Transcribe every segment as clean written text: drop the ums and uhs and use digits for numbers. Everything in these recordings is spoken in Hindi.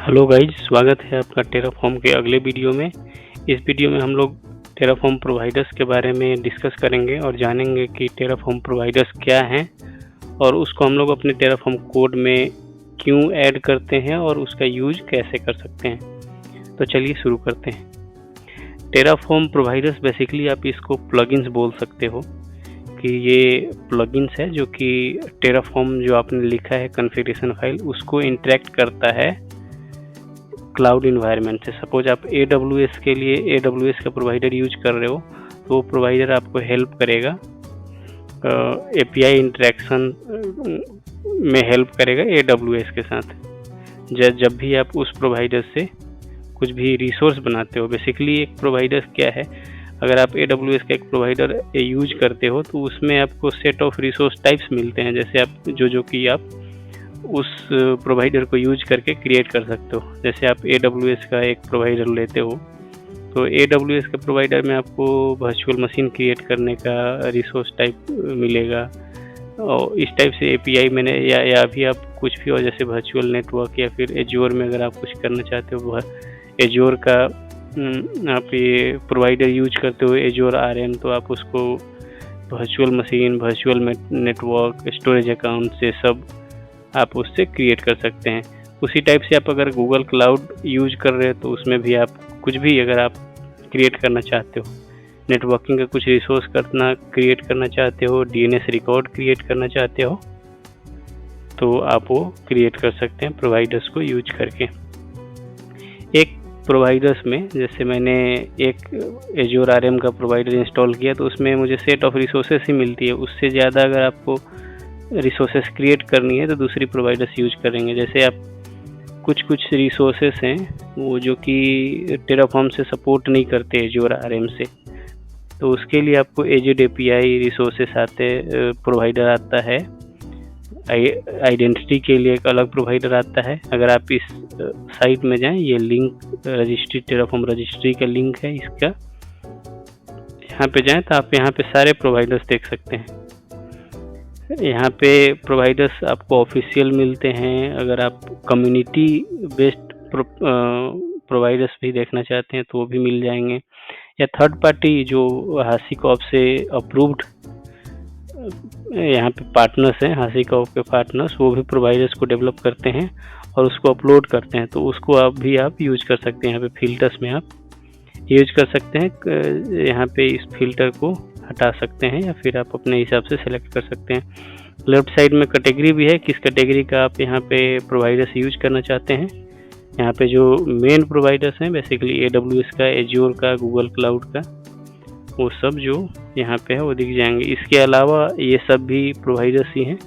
हेलो गाइज, स्वागत है आपका टेराफॉर्म के अगले वीडियो में। इस वीडियो में हम लोग टेराफॉर्म प्रोवाइडर्स के बारे में डिस्कस करेंगे और जानेंगे कि टेराफॉर्म प्रोवाइडर्स क्या हैं और उसको हम लोग अपने टेराफॉर्म कोड में क्यों ऐड करते हैं और उसका यूज कैसे कर सकते हैं। तो चलिए शुरू करते हैं। टेराफॉर्म प्रोवाइडर्स बेसिकली आप इसको प्लगइन्स बोल सकते हो कि ये प्लगइन्स है जो कि टेराफॉर्म जो आपने लिखा है कॉन्फ़िगरेशन फाइल उसको इंटरेक्ट करता है क्लाउड इन्वायरमेंट से। सपोज आप AWS के लिए AWS का प्रोवाइडर यूज कर रहे हो तो वो प्रोवाइडर आपको हेल्प करेगा, API इंटरेक्शन में हेल्प करेगा AWS के साथ। जब भी आप उस प्रोवाइडर से कुछ भी रिसोर्स बनाते हो, बेसिकली एक प्रोवाइडर क्या है, अगर आप AWS का एक प्रोवाइडर यूज करते हो तो उसमें आपको सेट ऑफ रिसोर्स टाइप्स मिलते हैं, जैसे आप जो कि आप उस प्रोवाइडर को यूज करके क्रिएट कर सकते हो। जैसे आप AWS का एक प्रोवाइडर लेते हो तो AWS के प्रोवाइडर में आपको वर्चुअल मशीन क्रिएट करने का रिसोर्स टाइप मिलेगा और इस टाइप से API मैंने या भी आप कुछ भी, और जैसे वर्चुअल नेटवर्क या फिर एज्योर में अगर आप कुछ करना चाहते हो, एज्योर का आप ये प्रोवाइडर यूज करते हो एज्योर RM, तो आप उसको virtual machine, virtual network, storage account से सब आप उससे क्रिएट कर सकते हैं। उसी टाइप से आप अगर गूगल क्लाउड यूज कर रहे हो तो उसमें भी आप कुछ भी अगर आप क्रिएट करना चाहते हो, नेटवर्किंग का कुछ रिसोर्स क्रिएट करना चाहते हो, DNS रिकॉर्ड क्रिएट करना चाहते हो, तो आप वो क्रिएट कर सकते हैं प्रोवाइडर्स को यूज करके। एक प्रोवाइडर्स में जैसे मैंने एक एज्योर RM का प्रोवाइडर इंस्टॉल किया तो उसमें मुझे सेट ऑफ रिसोर्सेस ही मिलती है। उससे ज़्यादा अगर आपको रिसोर्सेस क्रिएट करनी है तो दूसरी प्रोवाइडर्स यूज करेंगे। जैसे आप कुछ रिसोर्सेस हैं वो जो कि टेराफॉर्म से सपोर्ट नहीं करते एज्योर RM से, तो उसके लिए आपको एजेड API रिसोर्सेस प्रोवाइडर आता है। आइडेंटिटी के लिए एक अलग प्रोवाइडर आता है। अगर आप इस साइट में जाएं, ये लिंक रजिस्ट्री, टेराफॉर्म रजिस्ट्री का लिंक है इसका, यहाँ पे जाएं तो आप यहाँ पे सारे प्रोवाइडर्स देख सकते हैं। यहाँ पे प्रोवाइडर्स आपको ऑफिशियल मिलते हैं। अगर आप कम्युनिटी बेस्ड प्रोवाइडर्स भी देखना चाहते हैं तो वो भी मिल जाएंगे, या थर्ड पार्टी जो HashiCorp से अप्रूव्ड यहाँ पे पार्टनर्स हैं, HashiCorp के पार्टनर्स, वो भी प्रोवाइडर्स को डेवलप करते हैं और उसको अपलोड करते हैं, तो उसको आप यूज कर सकते हैं। यहाँ पे फिल्टर्स में आप यूज कर सकते हैं। यहाँ पे इस फिल्टर को हटा सकते हैं या फिर आप अपने हिसाब से सेलेक्ट कर सकते हैं। लेफ्ट साइड में कैटेगरी भी है, किस कैटेगरी का आप यहाँ पे प्रोवाइडर्स यूज करना चाहते हैं। यहाँ पे जो मेन प्रोवाइडर्स हैं बेसिकली AWS का, एज्योर का, गूगल क्लाउड का, वो सब जो यहाँ पे है वो दिख जाएंगे। इसके अलावा ये सब भी प्रोवाइडर्स ही हैं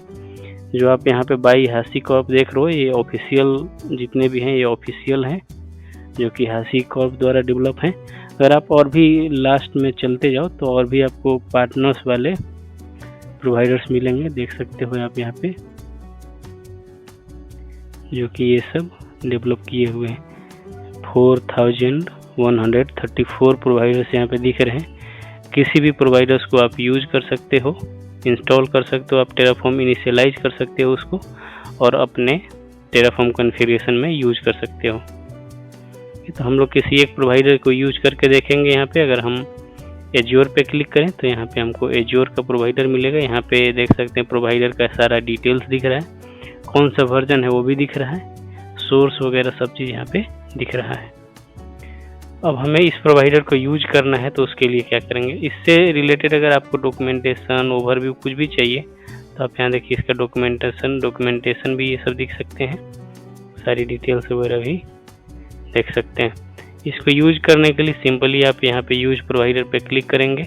जो आप यहाँ पे बाई HashiCorp देख रहे हो। ये ऑफिशियल जितने भी हैं ये ऑफिशियल हैं जो कि HashiCorp द्वारा डेवलप हैं। अगर आप और भी लास्ट में चलते जाओ तो और भी आपको पार्टनर्स वाले प्रोवाइडर्स मिलेंगे, देख सकते हो आप यहाँ पे, जो कि ये सब डेवलप किए हुए हैं। 4134 प्रोवाइडर्स यहाँ पे दिख रहे हैं। किसी भी प्रोवाइडर्स को आप यूज कर सकते हो, इंस्टॉल कर सकते हो, आप टेराफॉर्म इनिशियलाइज कर सकते हो उसको और अपने टेराफॉर्म कॉन्फ़िगरेशन में यूज कर सकते हो। तो हम लोग किसी एक प्रोवाइडर को यूज करके देखेंगे। यहाँ पे अगर हम एज्योर पे क्लिक करें तो यहाँ पे हमको एज्योर का प्रोवाइडर मिलेगा। यहाँ पे देख सकते हैं प्रोवाइडर का सारा डिटेल्स दिख रहा है, कौन सा वर्जन है वो भी दिख रहा है, सोर्स वगैरह सब चीज़ यहाँ पे दिख रहा है। अब हमें इस प्रोवाइडर को यूज करना है तो उसके लिए क्या करेंगे, इससे रिलेटेड अगर आपको डॉक्यूमेंटेशन, ओवरव्यू कुछ भी चाहिए तो आप यहाँ देखिए इसका डॉक्यूमेंटेशन भी ये सब दिख सकते हैं, सारी डिटेल्स वगैरह भी देख सकते हैं। इसको यूज करने के लिए सिंपली आप यहाँ पे यूज प्रोवाइडर पे क्लिक करेंगे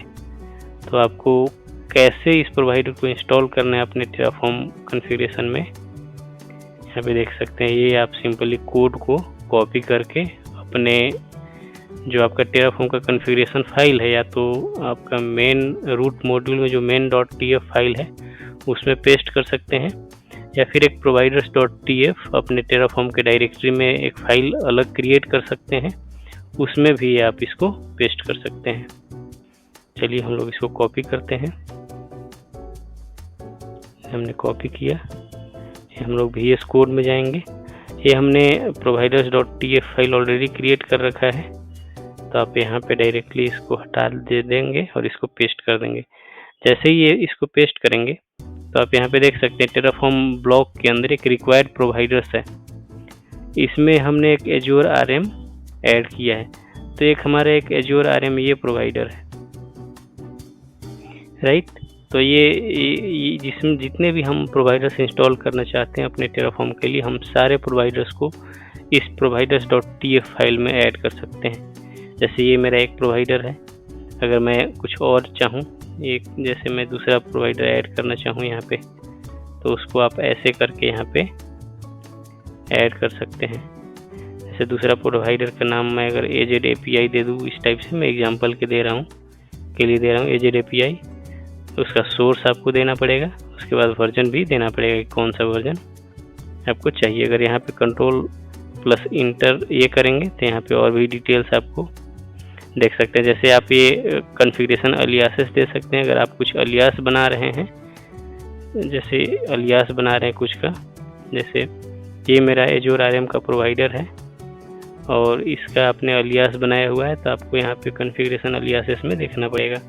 तो आपको कैसे इस प्रोवाइडर को इंस्टॉल करना है अपने टेराफॉर्म कॉन्फ़िगरेशन में यहाँ पे देख सकते हैं। ये आप सिंपली कोड को कॉपी करके अपने जो आपका टेराफॉर्म का कॉन्फ़िगरेशन फाइल है, या तो आपका मेन रूट मॉड्यूल में जो main.tf फाइल है उसमें पेस्ट कर सकते हैं, या फिर एक providers.tf अपने टेराफॉर्म के डायरेक्टरी में एक फाइल अलग क्रिएट कर सकते हैं, उसमें भी आप इसको पेस्ट कर सकते हैं। चलिए हम लोग इसको कॉपी करते हैं। हमने कॉपी किया, हम लोग VS कोड में जाएंगे। ये हमने providers.tf फाइल ऑलरेडी क्रिएट कर रखा है, तो आप यहाँ पे डायरेक्टली इसको हटा दे देंगे और इसको पेस्ट कर देंगे। जैसे ही ये इसको पेस्ट करेंगे तो आप यहाँ पे देख सकते हैं टेराफॉर्म ब्लॉक के अंदर एक रिक्वायर्ड प्रोवाइडर्स है, इसमें हमने एक एज्योर आरएम ऐड किया है। तो एक हमारा एक एज्योर आरएम ये प्रोवाइडर है, राइट। तो ये जिसमें जितने भी हम प्रोवाइडर्स इंस्टॉल करना चाहते हैं अपने टेराफॉर्म के लिए, हम सारे प्रोवाइडर्स को इस providers.tf फाइल में ऐड कर सकते हैं। जैसे ये मेरा एक प्रोवाइडर है, अगर मैं कुछ और चाहूँ, एक जैसे मैं दूसरा प्रोवाइडर ऐड करना चाहूँ यहाँ पे, तो उसको आप ऐसे करके यहाँ पे ऐड कर सकते हैं। जैसे दूसरा प्रोवाइडर का नाम मैं अगर AZ API दे दूँ, इस टाइप से मैं एग्जांपल के लिए दे रहा हूँ AZ API। उसका सोर्स आपको देना पड़ेगा, उसके बाद वर्जन भी देना पड़ेगा कि कौन सा वर्जन आपको चाहिए। अगर यहाँ पे कंट्रोल+इंटर ये करेंगे तो यहाँ पे और भी डिटेल्स आपको देख सकते हैं। जैसे आप ये कॉन्फ़िगरेशन अलियासेस दे सकते हैं। अगर आप कुछ अलियास बना रहे हैं, जैसे अलियास बना रहे हैं कुछ का, जैसे ये मेरा एज्योर आरएम का प्रोवाइडर है और इसका आपने अलियास बनाया हुआ है, तो आपको यहाँ पे कॉन्फ़िगरेशन अलियासेस में देखना पड़ेगा,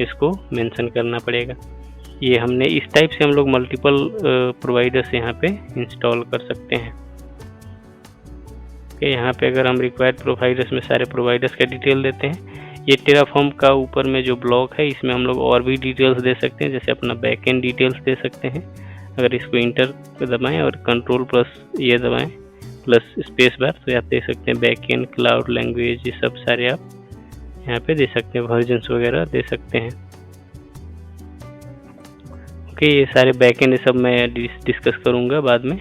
इसको मेंशन करना पड़ेगा। ये हमने इस टाइप से हम लोग मल्टीपल प्रोवाइडर्स यहाँ पे इंस्टॉल कर सकते हैं। यहाँ पे अगर हम रिक्वायर्ड प्रोवाइडर्स में सारे प्रोवाइडर्स का डिटेल देते हैं, ये टेराफॉर्म का ऊपर में जो ब्लॉक है इसमें हम लोग और भी डिटेल्स दे सकते हैं। जैसे अपना बैकएंड डिटेल्स दे सकते हैं। अगर इसको इंटर दबाएं और कंट्रोल+ ये दबाएं प्लस स्पेस बार, तो आप दे सकते हैं बैकएंड, क्लाउड, लैंग्वेज, ये सब सारे आप यहाँ पे दे सकते हैं, वर्जन्स वगैरह दे सकते हैं। ओके, ये सारे बैकएंड सब मैं डिस्कस करूँगा बाद में।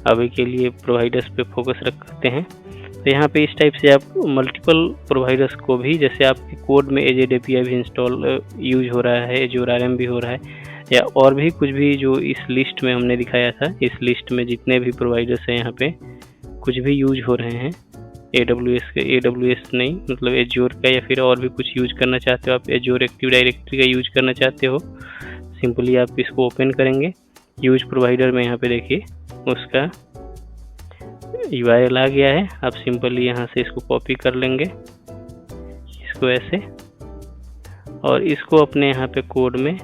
अभी के लिए प्रोवाइडर्स पे फोकस रखते हैं। तो यहाँ पे इस टाइप से आप मल्टीपल प्रोवाइडर्स को भी, जैसे आपके कोड में AZ API भी इंस्टॉल यूज हो रहा है, एज्योर आरएम भी हो रहा है, या और भी कुछ भी जो इस लिस्ट में हमने दिखाया था, इस लिस्ट में जितने भी प्रोवाइडर्स हैं यहाँ पे कुछ भी यूज हो रहे हैं, AWS नहीं, मतलब एज्योर का, या फिर और भी कुछ यूज करना चाहते हो आप, एज्योर एक्टिव डायरेक्टरी का यूज करना चाहते हो, सिंपली आप इसको ओपन करेंगे। यूज प्रोवाइडर में यहाँ पे देखिए उसका URL आ गया है। आप सिंपली यहाँ से इसको कॉपी कर लेंगे, इसको ऐसे, और इसको अपने यहाँ पे कोड में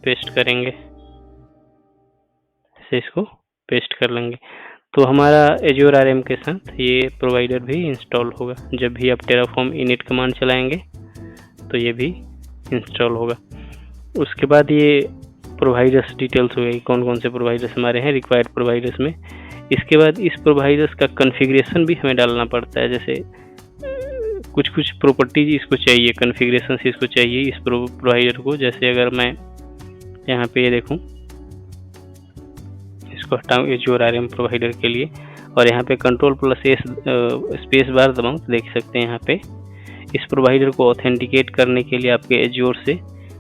पेस्ट करेंगे, ऐसे इसको पेस्ट कर लेंगे। तो हमारा एज्योर आरएम के साथ ये प्रोवाइडर भी इंस्टॉल होगा। जब भी आप टेराफॉर्म init कमांड चलाएंगे तो ये भी इंस्टॉल होगा। उसके बाद ये प्रोवाइडर्स डिटेल्स हो गई, कौन कौन से प्रोवाइडर्स हमारे हैं रिक्वायर्ड प्रोवाइडर्स में। इसके बाद इस प्रोवाइडर्स का कॉन्फ़िगरेशन भी हमें डालना पड़ता है। जैसे कुछ कुछ प्रॉपर्टीज इसको चाहिए, कॉन्फ़िगरेशन इसको चाहिए इस प्रोवाइडर को। जैसे अगर मैं यहाँ पे ये देखूँ, इसको हटाऊँ एज्योर आरएम प्रोवाइडर के लिए, और यहाँ पे कंट्रोल+S स्पेस बार दबाऊँ, तो देख सकते हैं यहाँ पे इस प्रोवाइडर को ऑथेंटिकेट करने के लिए आपके एज्योर से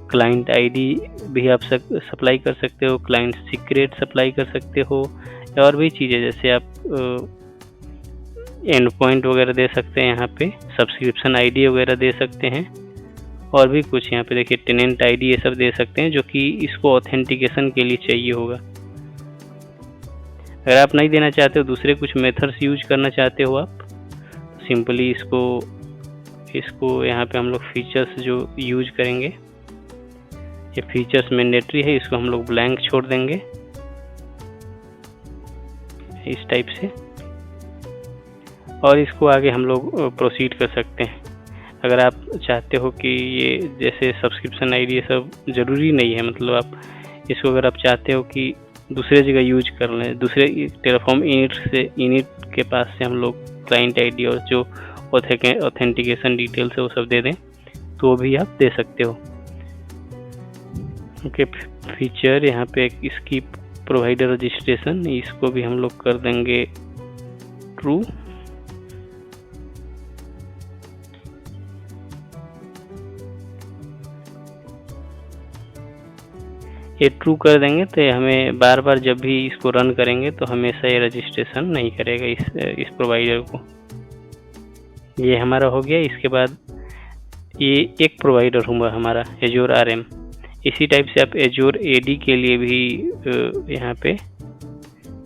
क्लाइंट आईडी भी आप सप्लाई कर सकते हो, क्लाइंट सीक्रेट सप्लाई कर सकते हो, और भी चीज़ें जैसे आप एंड पॉइंट वगैरह दे सकते हैं, यहाँ पे सब्सक्रिप्शन आईडी वगैरह दे सकते हैं, और भी कुछ यहाँ पे देखिए टेनेंट आईडी, ये सब दे सकते हैं, जो कि इसको ऑथेंटिकेशन के लिए चाहिए होगा। अगर आप नहीं देना चाहते हो, दूसरे कुछ मेथड्स यूज करना चाहते हो आप, सिंपली इसको यहाँ पे हम लोग फीचर्स जो यूज करेंगे, ये फीचर्स मैंडेटरी है, इसको हम लोग ब्लैंक छोड़ देंगे इस टाइप से, और इसको आगे हम लोग प्रोसीड कर सकते हैं। अगर आप चाहते हो कि ये जैसे सब्सक्रिप्शन आईडी ये सब ज़रूरी नहीं है, मतलब आप इसको अगर आप चाहते हो कि दूसरे जगह यूज कर लें, दूसरे टेराफॉर्म इनिट के पास से हम लोग क्लाइंट आईडी और जो ऑथेंटिकेशन डिटेल्स है वो सब दे दें, तो भी आप दे सकते हो। ओके, फीचर यहाँ पे इसकी प्रोवाइडर रजिस्ट्रेशन, इसको भी हम लोग कर देंगे ट्रू। ये ट्रू कर देंगे तो हमें बार बार जब भी इसको रन करेंगे तो हमेशा ये रजिस्ट्रेशन नहीं करेगा इस प्रोवाइडर को। ये हमारा हो गया। इसके बाद ये एक प्रोवाइडर हुआ हमारा एज्योर आरएम। इसी टाइप से आप एज्योर एडी के लिए भी यहाँ पे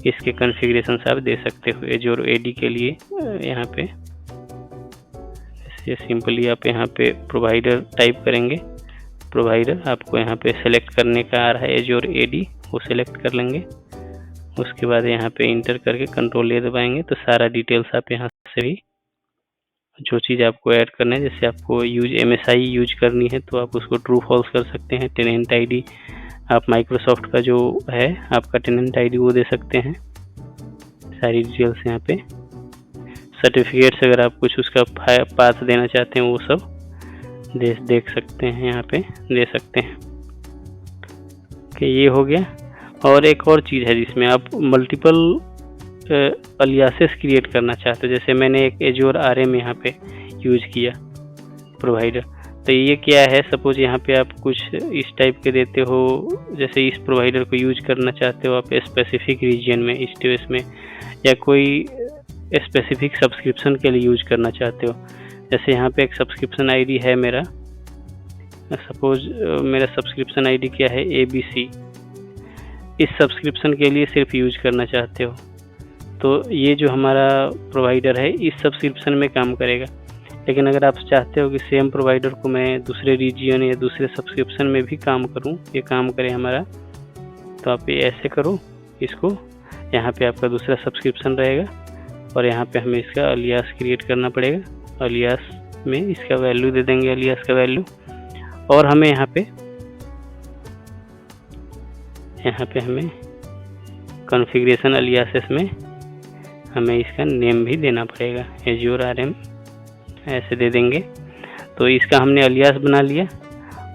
इसके कॉन्फ़िगरेशन आप दे सकते हो एज़्योर एडी के लिए। यहाँ पे ये सिंपली आप यहाँ पे प्रोवाइडर टाइप करेंगे, प्रोवाइडर आपको यहाँ पे सेलेक्ट करने का आ रहा है एज़्योर एडी, वो सेलेक्ट कर लेंगे। उसके बाद यहाँ पे इंटर करके कंट्रोल ए दबाएंगे तो सारा डिटेल्स आप यहाँ से भी जो चीज़ आपको ऐड करना है, जैसे आपको MSI यूज करनी है तो आप उसको ट्रू फॉल्स कर सकते हैं। टेनेंट आईडी आप माइक्रोसॉफ्ट का जो है आपका टेनेंट आईडी वो दे सकते हैं। सारी डिटेल्स यहाँ पे, सर्टिफिकेट्स अगर आप कुछ उसका पाथ देना चाहते हैं वो सब देख सकते हैं, यहाँ पे दे सकते हैं कि ये हो गया। और एक और चीज़ है जिसमें आप मल्टीपल अलियासेस क्रिएट करना चाहते हो, जैसे मैंने एक एज़्योर RM यहाँ पे यूज किया प्रोवाइडर, तो ये क्या है, सपोज यहाँ पे आप कुछ इस टाइप के देते हो, जैसे इस प्रोवाइडर को यूज करना चाहते हो आप स्पेसिफिक रीजन में, स्टेट्स में, या कोई स्पेसिफिक सब्सक्रिप्शन के लिए यूज करना चाहते हो। जैसे यहाँ पे एक सब्सक्रिप्शन आईडी है मेरा, सपोज मेरा सब्सक्रिप्शन आईडी क्या है ABC, इस सब्सक्रिप्शन के लिए सिर्फ यूज करना चाहते हो तो ये जो हमारा प्रोवाइडर है इस सब्सक्रिप्शन में काम करेगा। लेकिन अगर आप चाहते हो कि सेम प्रोवाइडर को मैं दूसरे रीजन या दूसरे सब्सक्रिप्शन में भी काम करूं, ये काम करे हमारा, तो आप ये ऐसे करो इसको, यहाँ पे आपका दूसरा सब्सक्रिप्शन रहेगा और यहाँ पे हमें इसका अलियास क्रिएट करना पड़ेगा। अलियास में इसका वैल्यू दे देंगे, अलियास का वैल्यू, और हमें यहाँ पे हमें कॉन्फ़िगरेशन अलियासेस में हमें इसका नेम भी देना पड़ेगा, एज़्योर RM ऐसे दे देंगे। तो इसका हमने अलियास बना लिया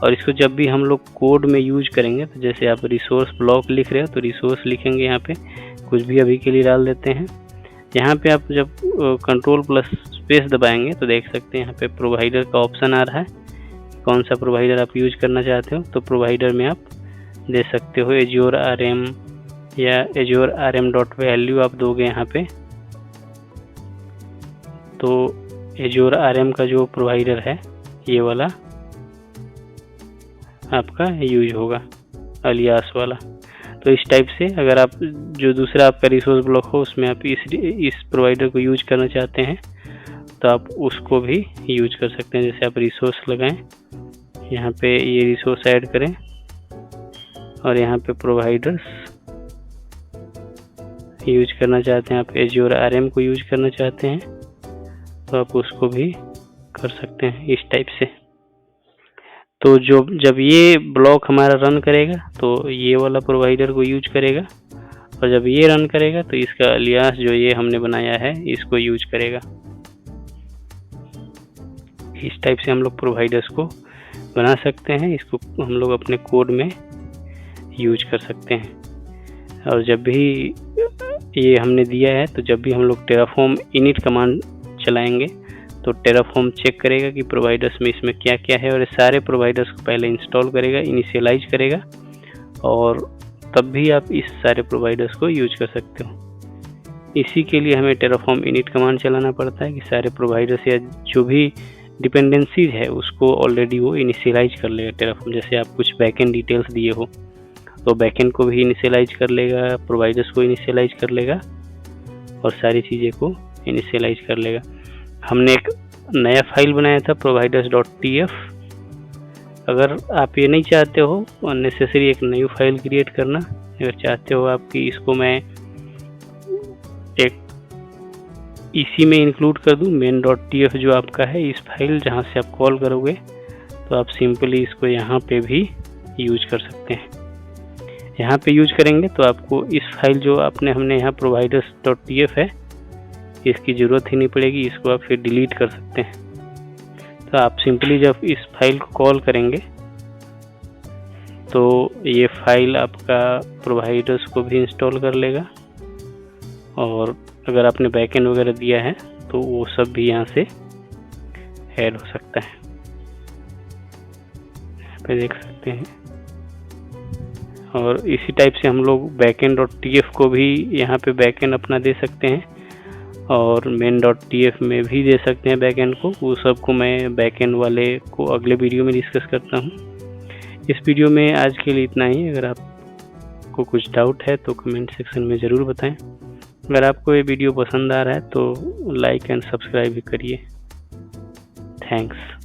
और इसको जब भी हम लोग कोड में यूज करेंगे, तो जैसे आप रिसोर्स ब्लॉक लिख रहे हो तो रिसोर्स लिखेंगे, यहाँ पे कुछ भी अभी के लिए डाल देते हैं। यहाँ पे आप जब कंट्रोल+स्पेस दबाएंगे तो देख सकते हैं यहाँ पे प्रोवाइडर का ऑप्शन आ रहा है, कौन सा प्रोवाइडर आप यूज करना चाहते हो। तो प्रोवाइडर में आप दे सकते हो एज़्योर RM या एज़्योर RM.value आप दोगे यहाँ पे, तो एज़्योर RM का जो प्रोवाइडर है ये वाला आपका यूज होगा, अलियास वाला। तो इस टाइप से अगर आप जो दूसरा आपका रिसोर्स ब्लॉक हो उसमें आप इस प्रोवाइडर को यूज करना चाहते हैं तो आप उसको भी यूज कर सकते हैं। जैसे आप रिसोर्स लगाएं, यहाँ पे ये रिसोर्स ऐड करें और यहाँ पे प्रोवाइडर्स यूज करना चाहते हैं, आप एज़्योर RM को यूज करना चाहते हैं तो आप उसको भी कर सकते हैं इस टाइप से। तो जब ये ब्लॉक हमारा रन करेगा तो ये वाला प्रोवाइडर को यूज करेगा, और जब ये रन करेगा तो इसका अलियास जो ये हमने बनाया है इसको यूज करेगा। इस टाइप से हम लोग प्रोवाइडर्स को बना सकते हैं, इसको हम लोग अपने कोड में यूज कर सकते हैं। और जब भी ये हमने दिया है तो जब भी हम लोग टेराफॉर्म इनिट कमांड चलाएंगे तो टेराफॉर्म चेक करेगा कि प्रोवाइडर्स में इसमें क्या क्या है, और ये सारे प्रोवाइडर्स को पहले इंस्टॉल करेगा, इनिशियलाइज करेगा, और तब भी आप इस सारे प्रोवाइडर्स को यूज कर सकते हो। इसी के लिए हमें टेराफॉर्म इनिट कमांड चलाना पड़ता है कि सारे प्रोवाइडर्स या जो भी डिपेंडेंसीज है उसको ऑलरेडी वो इनिशियलाइज कर लेगा टेराफॉर्म। जैसे आप कुछ बैकएंड डिटेल्स दिए हो तो बैकएंड को भी इनिशियलाइज कर लेगा, प्रोवाइडर्स को इनिशियलाइज कर लेगा और सारी चीज़ें को इनिशियलाइज कर लेगा। हमने एक नया फाइल बनाया था providers.tf। अगर आप ये नहीं चाहते हो अननेसेसरी एक नई फाइल क्रिएट करना, अगर चाहते हो आप कि इसको मैं एक इसी में इंक्लूड कर दूं, main.tf जो आपका है इस फाइल जहां से आप कॉल करोगे, तो आप सिंपली इसको यहाँ पे भी यूज कर सकते हैं। यहाँ पे यूज करेंगे तो आपको इस फाइल जो हमने यहाँ providers.tf है इसकी ज़रूरत ही नहीं पड़ेगी, इसको आप फिर डिलीट कर सकते हैं। तो आप सिंपली जब इस फाइल को कॉल करेंगे तो ये फाइल आपका प्रोवाइडर्स को भी इंस्टॉल कर लेगा, और अगर आपने बैकएंड वगैरह दिया है तो वो सब भी यहाँ से ऐड हो सकता है। यहाँ पे देख सकते हैं। और इसी टाइप से हम लोग backend.tf को भी यहाँ पे बैकएंड अपना दे सकते हैं, और main.tf में भी दे सकते हैं बैकएंड को। वो सब को मैं बैकएंड वाले को अगले वीडियो में डिस्कस करता हूँ। इस वीडियो में आज के लिए इतना ही। अगर आप आपको कुछ डाउट है तो कमेंट सेक्शन में ज़रूर बताएं। अगर आपको ये वीडियो पसंद आ रहा है तो लाइक एंड सब्सक्राइब भी करिए। थैंक्स।